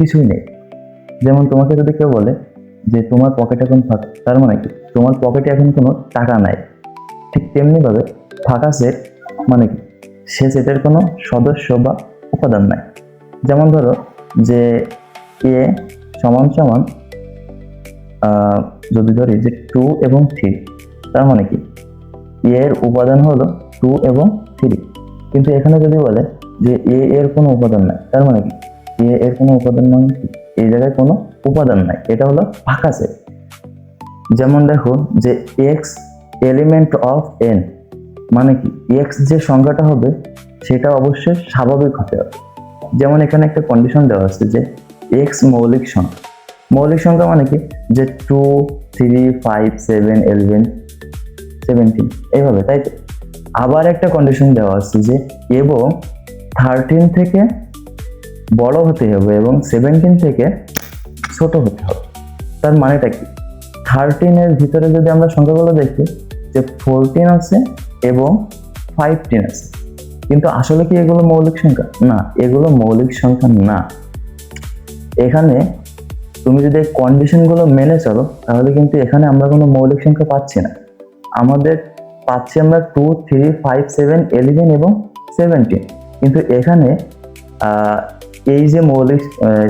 কিছুই নেই। যেমন তোমাকে যদি কেউ বলে যে তোমার পকেটে এখন ফাঁকা, তার মানে কি তোমার পকেটে এখন কোনো টাকা নাই। ঠিক তেমনি ভাবে ফাঁকা সেট মানে কি সে সেটের কোনো সদস্য বা উপাদান নাই। যেমন ধরো যে এ সমান সমান যদি ধরি যে 2 এবং 3, তার মানে কি এর উপাদান হলো 2 এবং 3, কিন্তু এখানে যদি বলে যে এ এর কোনো উপাদান নাই, তার মানে কি এ এর কোনো উপাদান মানে কি এই জায়গায় কোনো উপাদান নাই, এটা হলো ফাঁকা সেট। যেমন দেখো যে এক্স এলিমেন্ট অফ এন, মানে কি এক্স যে সংখ্যাটা হবে সেটা অবশ্যই স্বাভাবিক হতে হবে। যেমন এখানে একটা কন্ডিশন দেওয়া আছে যে এক্স মৌলিক সংখ্যা। মৌলিক সংখ্যা মানে কি যে 2, 3, 5, 7, 11, 17 এইভাবে, তাই তো? আবার একটা কন্ডিশন দেওয়া আছে যে এবং 13 থেকে বড় হতে হবে এবং 17 থেকে ছোট হতে হবে। তার মানেটা কি 13 এর ভিতরে যদি আমরা সংখ্যাগুলো দেখি যে 14 আছে এবং 15 আছে, কিন্তু আসলে কি এগুলো মৌলিক সংখ্যা? না, এগুলো মৌলিক সংখ্যা না। এখানে তুমি যদি এই কন্ডিশনগুলো মেনে চলো তাহলে কিন্তু এখানে আমরা কোনো মৌলিক সংখ্যা পাচ্ছি না। আমাদের পাচ্ছি আমরা 2, 3, 5, 7, 11 এবং 17, কিন্তু এখানে এই যে মৌলিক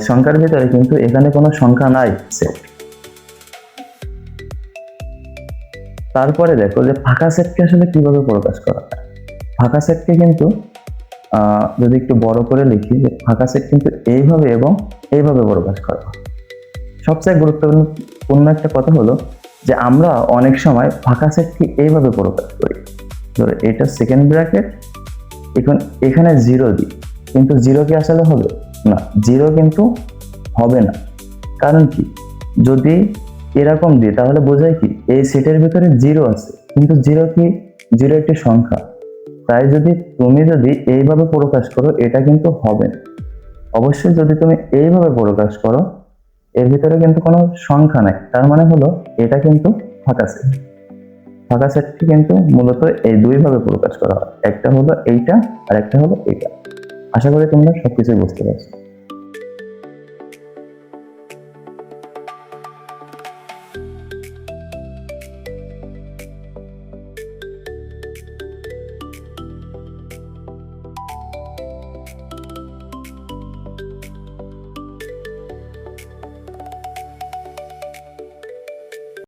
সংখ্যার ভিতরে কিন্তু এখানে কোনো সংখ্যা নাই। তারপরে দেখো যে ফাঁকা সেটকে আসলে কিভাবে প্রকাশ করা হয়। ফাঁকা সেটকে কিন্তু যদি একটু বড় করে লিখি যে ফাঁকা সেট কিন্তু এইভাবে এবং এইভাবে প্রকাশ করা হয়। সবচেয়ে গুরুত্বপূর্ণ একটা কথা হলো যে আমরা অনেক সময় ফাঁকা সেটকে এইভাবে প্রকাশ করি। ধরো এটা সেকেন্ড ব্র্যাকেট, এখন এখানে 0 দিই, কিন্তু 0 কি আসলে হবে না? 0 কিন্তু হবে না। কারণ কি যদি এরকম দিই তাহলে বোঝায় কি এই সেটের ভিতরে 0 আছে, কিন্তু 0 কি 0 একটি সংখ্যা। তাই তুমি যদি এইভাবে প্রকাশ করো এটা কিন্তু হবে না। অবশ্যই যদি তুমি এইভাবে প্রকাশ করো এর ভিতরে কিন্তু কোনো সংখ্যা নাই, তার মানে হলো এটা কিন্তু ফাঁকা সেট। ফাঁকা সেটটি কিন্তু মূলত এই দুইভাবে প্রকাশ করা হয়, একটা হলো এইটা আর একটা হলো এইটা। আশা করি তোমরা সবকিছুই বুঝতে পারছো।